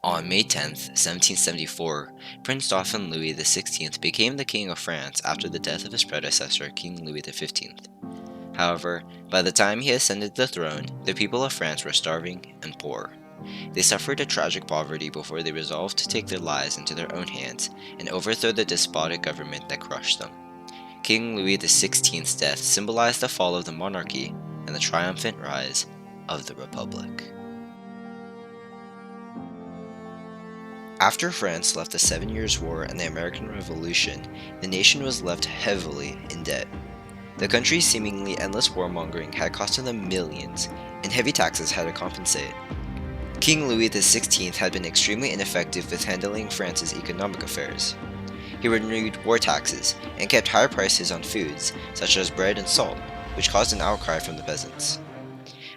On May 10, 1774, Prince Dauphin Louis XVI became the King of France after the death of his predecessor, King Louis XV. However, by the time he ascended the throne, the people of France were starving and poor. They suffered a tragic poverty before they resolved to take their lives into their own hands and overthrow the despotic government that crushed them. King Louis XVI's death symbolized the fall of the monarchy and the triumphant rise of the Republic. After France left the 7 Years' War and the American Revolution, the nation was left heavily in debt. The country's seemingly endless warmongering had costed them millions, and heavy taxes had to compensate. King Louis XVI had been extremely ineffective with handling France's economic affairs. He renewed war taxes and kept higher prices on foods, such as bread and salt, which caused an outcry from the peasants.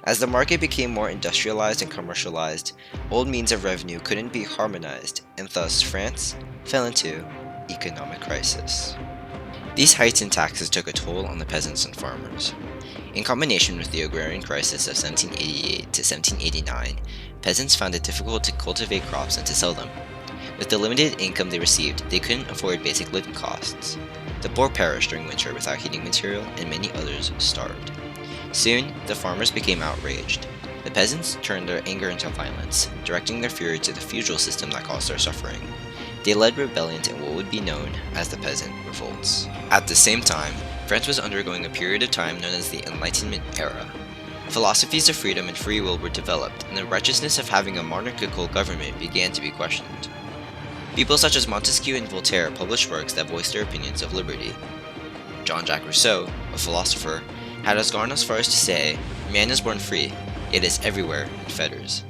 As the market became more industrialized and commercialized, old means of revenue couldn't be harmonized, and thus France fell into economic crisis. These heights in taxes took a toll on the peasants and farmers. In combination with the agrarian crisis of 1788 to 1789, peasants found it difficult to cultivate crops and to sell them. With the limited income they received, they couldn't afford basic living costs. The poor perished during winter without heating material, and many others starved. Soon, the farmers became outraged. The peasants turned their anger into violence, directing their fury to the feudal system that caused their suffering. They led rebellions in what would be known as the Peasant Revolts. At the same time, France was undergoing a period of time known as the Enlightenment era. Philosophies of freedom and free will were developed, and the righteousness of having a monarchical government began to be questioned. People such as Montesquieu and Voltaire published works that voiced their opinions of liberty. Jean-Jacques Rousseau, a philosopher, had gone as far as to say, "Man is born free, yet is everywhere in fetters.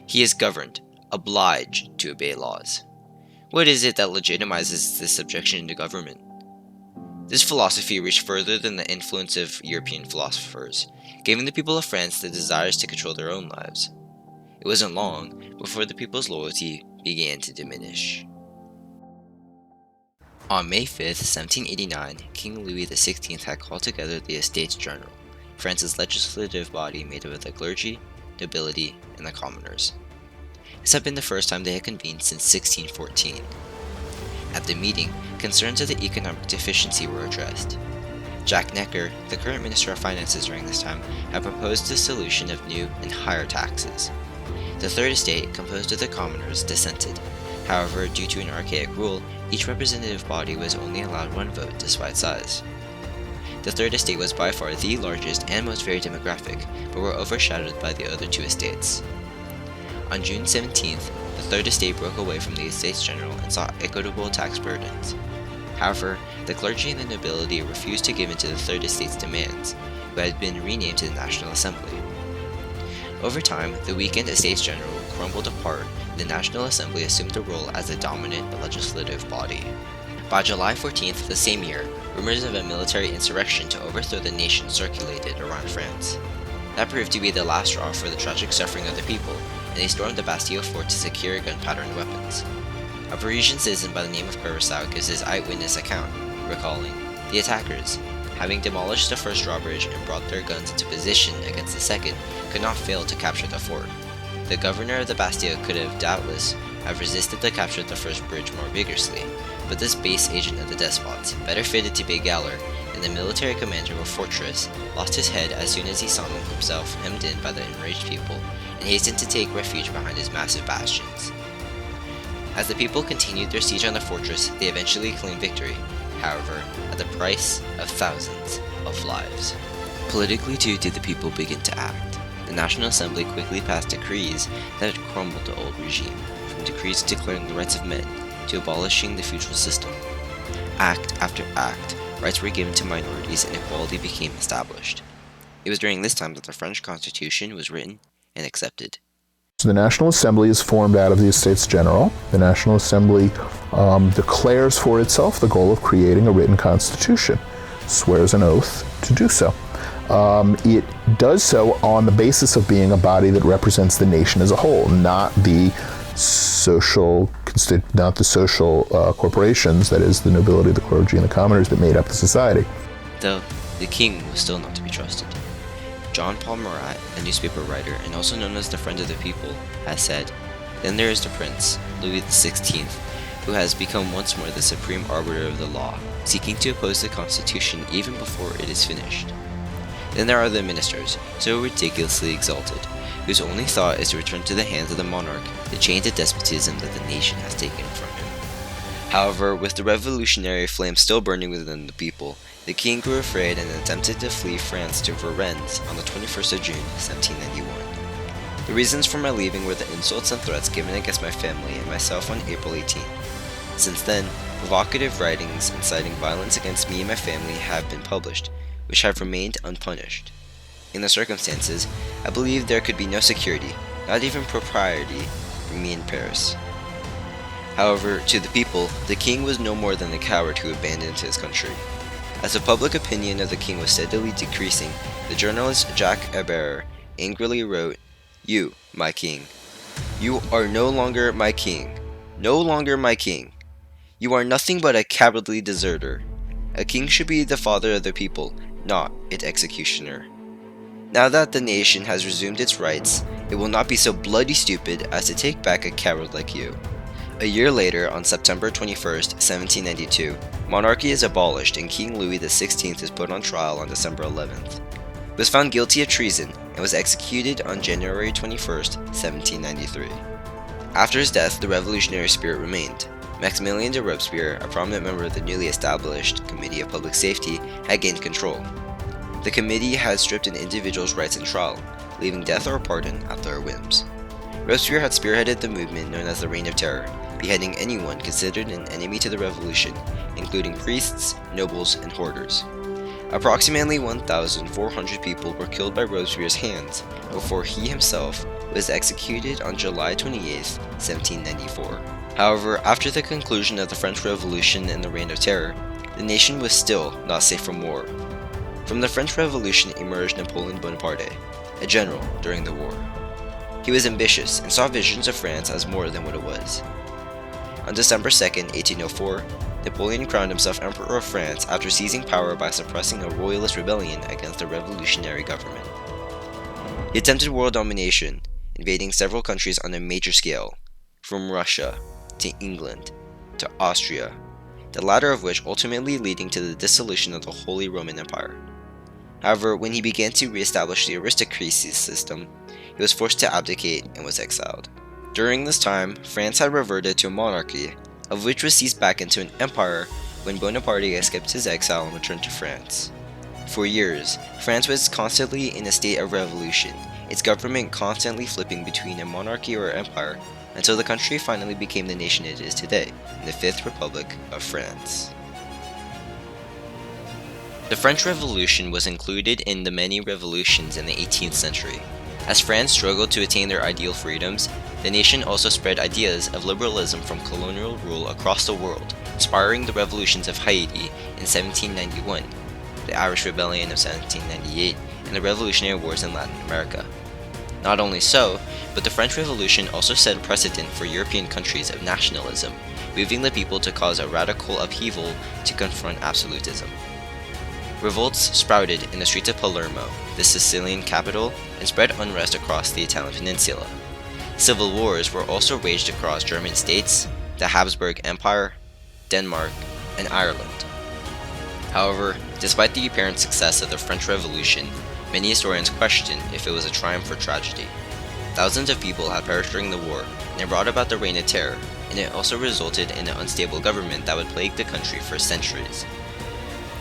He is governed, obliged to obey laws." What is it that legitimizes this subjection to government? This philosophy reached further than the influence of European philosophers, giving the people of France the desires to control their own lives. It wasn't long before the people's loyalty began to diminish. On May 5, 1789, King Louis XVI had called together the Estates General, France's legislative body made up of the clergy, nobility, and the commoners. This had been the first time they had convened since 1614. At the meeting, concerns of the economic deficiency were addressed. Jack Necker, the current Minister of Finances during this time, had proposed the solution of new and higher taxes. The Third Estate, composed of the commoners, dissented. However, due to an archaic rule, each representative body was only allowed one vote despite size. The Third Estate was by far the largest and most varied demographic, but were overshadowed by the other two estates. On June 17th, the Third Estate broke away from the Estates General and sought equitable tax burdens. However, the clergy and the nobility refused to give in to the Third Estate's demands, who had been renamed to the National Assembly. Over time, the weakened Estates General crumbled apart, and the National Assembly assumed the role as the dominant legislative body. By July 14th of the same year, rumors of a military insurrection to overthrow the nation circulated around France. That proved to be the last straw for the tragic suffering of the people, and they stormed the Bastille fort to secure gunpowder and weapons. A Parisian citizen by the name of Curacao gives his eyewitness account, recalling, "The attackers, having demolished the first drawbridge and brought their guns into position against the second, could not fail to capture the fort. The governor of the Bastille could have doubtless have resisted the capture of the first bridge more vigorously, but this base agent of the despots, better fitted to be a gaoler, and the military commander of a fortress, lost his head as soon as he saw himself hemmed in by the enraged people, and hastened to take refuge behind his massive bastions." As the people continued their siege on the fortress, they eventually claimed victory, however, at the price of thousands of lives. Politically too did the people begin to act. The National Assembly quickly passed decrees that had crumbled the old regime, from decrees declaring the rights of men to abolishing the feudal system. Act after act, rights were given to minorities and equality became established. It was during this time that the French Constitution was written and accepted. So the National Assembly is formed out of the Estates General. The National Assembly declares for itself the goal of creating a written constitution, swears an oath to do so. It does so on the basis of being a body that represents the nation as a whole, not the social corporations, that is, the nobility, the clergy, and the commoners that made up the society. Though, the king was still not to be trusted. John Paul Marat, a newspaper writer and also known as the Friend of the People, has said, Then there is the prince, Louis XVI, who has become once more the supreme arbiter of the law, seeking to oppose the Constitution even before it is finished. Then there are the ministers, so ridiculously exalted, whose only thought is to return to the hands of the monarch the chains of despotism that the nation has taken from him. However, with the revolutionary flame still burning within the people, the king grew afraid and attempted to flee France to Varennes on the 21st of June, 1791. The reasons for my leaving were the insults and threats given against my family and myself on April 18. Since then, provocative writings inciting violence against me and my family have been published, which have remained unpunished. In the circumstances, I believe there could be no security, not even propriety, for me in Paris. However, to the people, the king was no more than a coward who abandoned his country. As the public opinion of the king was steadily decreasing, the journalist Jacques Hébert angrily wrote, "You, my king. You are no longer my king. No longer my king. You are nothing but a cowardly deserter. A king should be the father of the people, not its executioner. Now that the nation has resumed its rights, it will not be so bloody stupid as to take back a coward like you." A year later, on September 21st, 1792, monarchy is abolished and King Louis XVI is put on trial on December 11th. He was found guilty of treason and was executed on January 21st, 1793. After his death, the revolutionary spirit remained. Maximilien de Robespierre, a prominent member of the newly established Committee of Public Safety, had gained control. The committee had stripped an individual's rights in trial, leaving death or pardon at their whims. Robespierre had spearheaded the movement known as the Reign of Terror, beheading anyone considered an enemy to the revolution, including priests, nobles, and hoarders. Approximately 1,400 people were killed by Robespierre's hands before he himself was executed on July 28, 1794. However, after the conclusion of the French Revolution and the Reign of Terror, the nation was still not safe from war. From the French Revolution emerged Napoleon Bonaparte, a general during the war. He was ambitious and saw visions of France as more than what it was. On December 2, 1804, Napoleon crowned himself Emperor of France after seizing power by suppressing a royalist rebellion against the revolutionary government. He attempted world domination, invading several countries on a major scale, from Russia to England to Austria, the latter of which ultimately leading to the dissolution of the Holy Roman Empire. However, when he began to re-establish the aristocracy system, he was forced to abdicate and was exiled. During this time, France had reverted to a monarchy, of which was seized back into an empire when Bonaparte escaped his exile and returned to France. For years, France was constantly in a state of revolution, its government constantly flipping between a monarchy or empire, until the country finally became the nation it is today, in the Fifth Republic of France. The French Revolution was included in the many revolutions in the 18th century. As France struggled to attain their ideal freedoms, the nation also spread ideas of liberalism from colonial rule across the world, inspiring the revolutions of Haiti in 1791, the Irish Rebellion of 1798, and the Revolutionary Wars in Latin America. Not only so, but the French Revolution also set a precedent for European countries of nationalism, moving the people to cause a radical upheaval to confront absolutism. Revolts sprouted in the streets of Palermo, the Sicilian capital, and spread unrest across the Italian peninsula. Civil wars were also waged across German states, the Habsburg Empire, Denmark, and Ireland. However, despite the apparent success of the French Revolution, many historians question if it was a triumph or tragedy. Thousands of people had perished during the war, and it brought about the Reign of Terror, and it also resulted in an unstable government that would plague the country for centuries.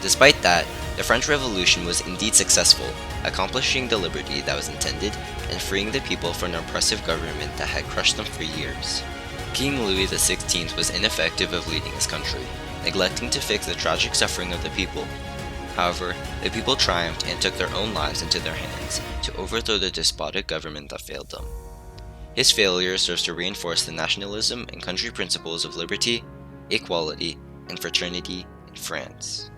Despite that, the French Revolution was indeed successful, accomplishing the liberty that was intended and freeing the people from an oppressive government that had crushed them for years. King Louis XVI was ineffective of leading his country, neglecting to fix the tragic suffering of the people. However, the people triumphed and took their own lives into their hands to overthrow the despotic government that failed them. His failure serves to reinforce the nationalism and country principles of liberty, equality, and fraternity in France.